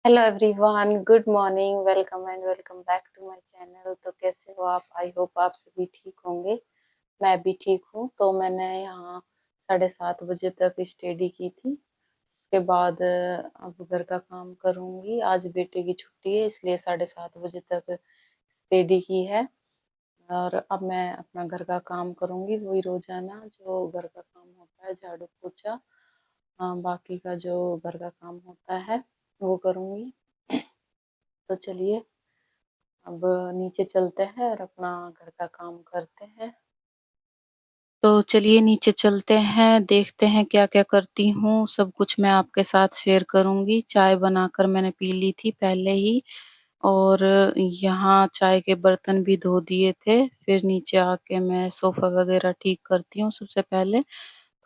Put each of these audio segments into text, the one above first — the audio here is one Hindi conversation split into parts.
Hello everyone, good morning, welcome and welcome back to my channel. तो कैसे हो आप? आई होप आप सभी ठीक होंगे। मैं भी ठीक हूँ। तो मैंने यहाँ 7:30 बजे तक स्टडी की थी। उसके बाद अब घर का काम करूँगी। आज बेटे की छुट्टी है, इसलिए 7:30 बजे तक स्टडी की है। और अब मैं अपना घर का काम करूँगी, वही रोजाना जो घर का काम होता है, झाड़ू पोछा, बाकी का जो घर का काम होता है वो करूँगी। तो चलिए अब नीचे चलते हैं और अपना घर का काम करते हैं। तो चलिए नीचे चलते हैं, देखते हैं क्या-क्या करती हूँ, सब कुछ मैं आपके साथ शेयर करूँगी। चाय बनाकर मैंने पी ली थी पहले ही और यहाँ चाय के बर्तन भी धो दिए थे। फिर नीचे आके मैं सोफ़ा वग़ैरह ठीक करती हूँ सबसे पहले,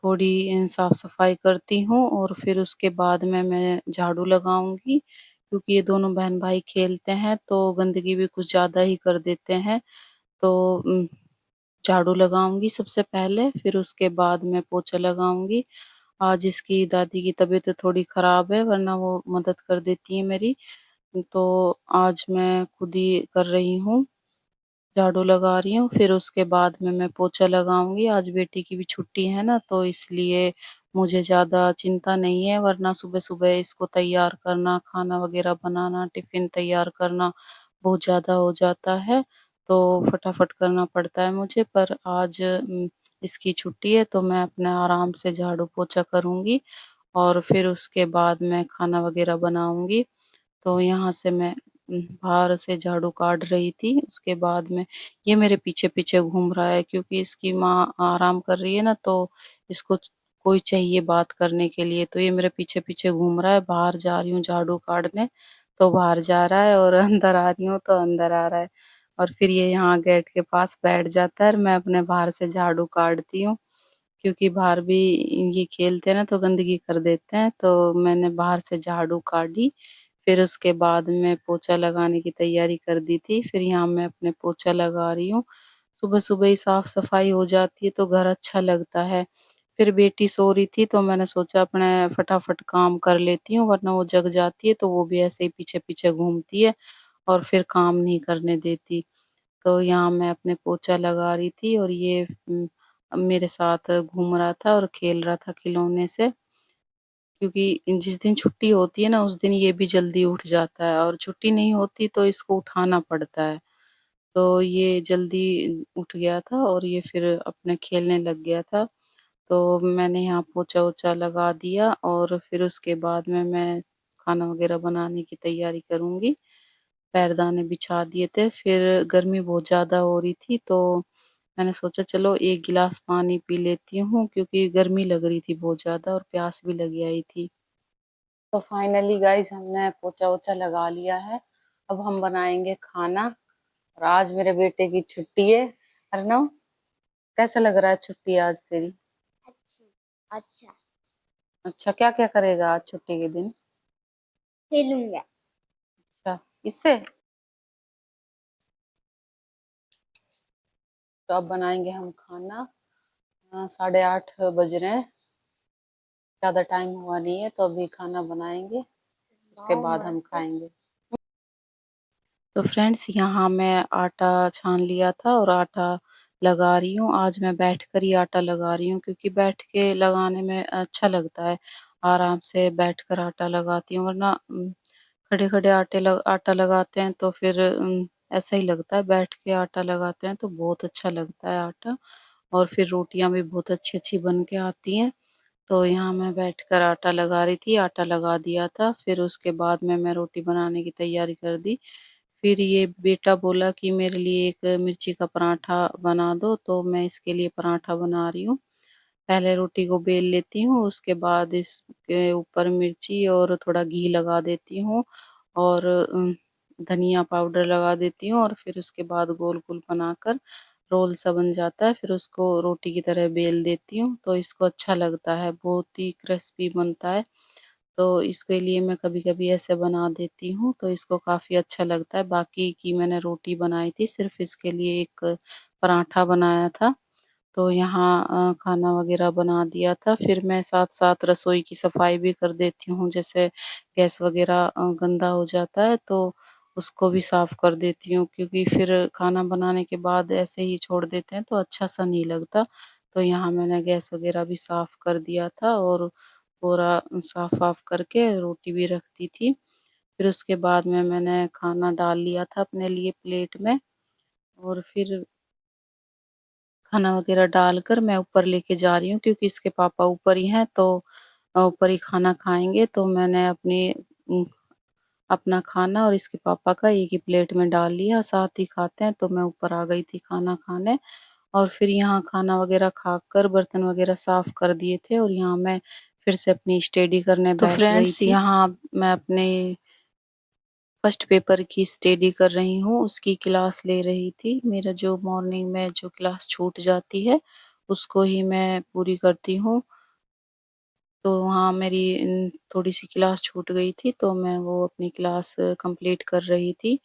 थोड़ी साफ-सफाई करती हूँ और फिर उसके बाद में मैं झाड़ू लगाऊँगी, क्योंकि ये दोनों बहन-भाई खेलते हैं तो गंदगी भी कुछ ज़्यादा ही कर देते हैं। तो झाड़ू लगाऊँगी सबसे पहले, फिर उसके बाद मैं पोछा लगाऊँगी। आज इसकी दादी की तबीयत थोड़ी ख़राब है, वरना वो मदद कर देती हैं मेरी। तो आज मैं खुद ही कर रही हूँ, झाड़ू लगा रही हूँ, फिर उसके बाद में मैं पोछा लगाऊँगी। आज बेटी की भी छुट्टी है ना, तो इसलिए मुझे ज़्यादा चिंता नहीं है, वरना सुबह-सुबह इसको तैयार करना, खाना वग़ैरह बनाना, टिफ़िन तैयार करना बहुत ज़्यादा हो जाता है, तो फटाफट करना पड़ता है मुझे। पर आज इसकी छुट्टी है, तो मैं अपना आराम से झाड़ू पोछा करूँगी और फिर उसके बाद मैं खाना वग़ैरह बनाऊँगी। तो यहाँ से मैं बाहर से झाड़ू काढ़ रही थी, उसके बाद में ये मेरे पीछे-पीछे घूम रहा है, क्योंकि इसकी माँ आराम कर रही है ना, तो इसको कोई चाहिए बात करने के लिए, तो ये मेरे पीछे-पीछे घूम रहा है। बाहर जा रही हूँ झाड़ू काढ़ने, तो बाहर जा रहा है और अंदर आ रही हूँ तो अंदर आ रहा है। और फिर ये यहाँ गेट के पास बैठ जाता है और मैं अपने बाहर से झाड़ू काढ़ती हूँ, क्योंकि बाहर भी ये खेलते हैं ना तो गंदगी कर देते हैं, तो मैंने बाहर से झाड़ू काढ़ी। फिर उसके बाद मैं पोछा लगाने की तैयारी कर दी थी, फिर यहाँ मैं अपने पोछा लगा रही हूँ। सुबह-सुबह ही साफ-सफाई हो जाती है तो घर अच्छा लगता है। फिर बेटी सो रही थी तो मैंने सोचा अपने फटाफट काम कर लेती हूँ, वरना वो जग जाती है तो वो भी ऐसे ही पीछे-पीछे घूमती है और फिर काम नहीं करने देती। तो यहाँ मैं अपने पोछा लगा रही थी और ये मेरे साथ घूम रहा था और खेल रहा था खिलौने से। क्योंकि जिस दिन छुट्टी होती है ना, उस दिन ये भी जल्दी उठ जाता है और छुट्टी नहीं होती तो इसको उठाना पड़ता है। तो ये जल्दी उठ गया था और ये फिर अपने खेलने लग गया था। तो मैंने यहाँ पोछा-वोछा लगा दिया और फिर उसके बाद में मैं खाना वग़ैरह बनाने की तैयारी करूँगी। पैरदाने बिछा दिए थे, फिर गर्मी बहुत ज़्यादा हो रही थी तो मैंने सोचा चलो 1 गिलास पानी पी लेती हूँ, क्योंकि गर्मी लग रही थी बहुत ज़्यादा और प्यास भी लगी आई थी। तो फाइनली गाइस हमने पोछा-वोछा लगा लिया है। अब हम बनाएँगे खाना और आज मेरे बेटे की छुट्टी है। अर्नव, कैसा लग रहा है छुट्टी आज तेरी? अच्छी अच्छा अच्छा, क्या-क्या करेगा आज छुट्टी के दिन? खेलूंगा। अच्छा, किससे? तो अब बनाएँगे हम खाना। 8:30 बज रहे हैं, ज़्यादा टाइम हुआ नहीं है तो अभी खाना बनाएँगे, उसके वाओ बाद हम मस्त। खाएँगे। तो फ्रेंड्स यहाँ मैं आटा छान लिया था और आटा लगा रही हूँ। आज मैं बैठकर ही आटा लगा रही हूँ, क्योंकि बैठ के लगाने में अच्छा लगता है। आराम से बैठकर आटा लगाती हूँ, वरना खड़े-खड़े आटा लगाते हैं तो फिर ऐसा ही लगता है। बैठ के आटा लगाते हैं तो बहुत अच्छा लगता है आटा, और फिर रोटियाँ भी बहुत अच्छी-अच्छी बन के आती हैं। तो यहाँ मैं बैठकर आटा लगा रही थी, आटा लगा दिया था, फिर उसके बाद में मैं रोटी बनाने की तैयारी कर दी। फिर ये बेटा बोला कि मेरे लिए एक मिर्ची का पराठा बना दो, तो मैं इसके लिए पराठा बना रही हूँ। पहले रोटी को बेल लेती हूँ, उसके बाद इसके ऊपर मिर्ची और थोड़ा घी लगा देती हूँ और धनिया पाउडर लगा देती हूँ और फिर उसके बाद गोल-गोल बनाकर रोल सा बन जाता है, फिर उसको रोटी की तरह बेल देती हूँ, तो इसको अच्छा लगता है, बहुत ही क्रिस्पी बनता है। तो इसके लिए मैं कभी-कभी ऐसे बना देती हूँ, तो इसको काफ़ी अच्छा लगता है। बाकी की मैंने रोटी बनाई थी, सिर्फ़ इसके लिए एक पराठा बनाया था। तो यहाँ खाना वगैरह बना दिया था। फिर मैं साथ-साथ रसोई की सफाई भी कर देती हूँ, जैसे गैस वगैरह गंदा हो जाता है तो उसको भी साफ कर देती हूँ, क्योंकि फिर खाना बनाने के बाद ऐसे ही छोड़ देते हैं तो अच्छा-सा नहीं लगता। तो यहाँ मैंने गैस वगैरह भी साफ कर दिया था और पूरा साफ-वाफ करके रोटी भी रख दी थी। फिर उसके बाद में मैंने खाना डाल लिया था अपने लिए प्लेट में और फिर खाना वगैरह डालकर मैं ऊपर लेके जा रही हूँ, क्योंकि इसके पापा ऊपर ही हैं तो ऊपर ही खाना खाएँगे। तो मैंने अपना खाना और इसके पापा का एक ही प्लेट में डाल लिया, साथ ही खाते हैं, तो मैं ऊपर आ गई थी खाना खाने और फिर यहाँ खाना वगैरह खाकर बर्तन वगैरह साफ कर दिए थे और यहाँ मैं फिर से अपनी स्टडी करने तो बैठ गई फ्रेंड्स थी। यहाँ मैं अपने फर्स्ट पेपर की स्टडी कर रही हूँ, उसकी क्लास ले रही थी। मेरा जो मॉर्निंग में जो क्लास छूट जाती है, उसको ही मैं पूरी करती हूँ। तो वहाँ मेरी थोड़ी-सी क्लास छूट गई थी, तो मैं वो अपनी क्लास कंप्लीट कर रही थी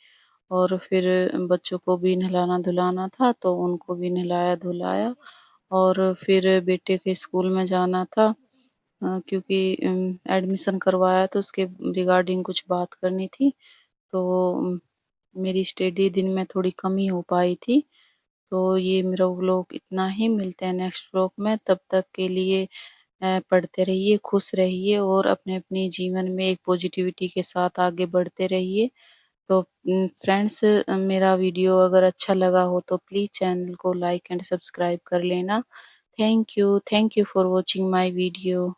और फिर बच्चों को भी नहलाना-धुलाना था, तो उनको भी नहलाया-धुलाया और फिर बेटे के स्कूल में जाना था, क्योंकि एडमिशन करवाया तो उसके रिगार्डिंग कुछ बात करनी थी। तो मेरी स्टडी दिन में थोड़ी कम ही हो पाई थी। तो ये मेरा व्लॉग इतना ही, मिलते हैं नेक्स्ट व्लॉग में, तब तक के लिए पढ़ते रहिए, खुश रहिए और अपने-अपने जीवन में एक पॉजिटिविटी के साथ आगे बढ़ते रहिए। तो फ्रेंड्स, मेरा वीडियो अगर अच्छा लगा हो तो प्लीज़ चैनल को लाइक एंड सब्सक्राइब कर लेना। Thank you for watching my video.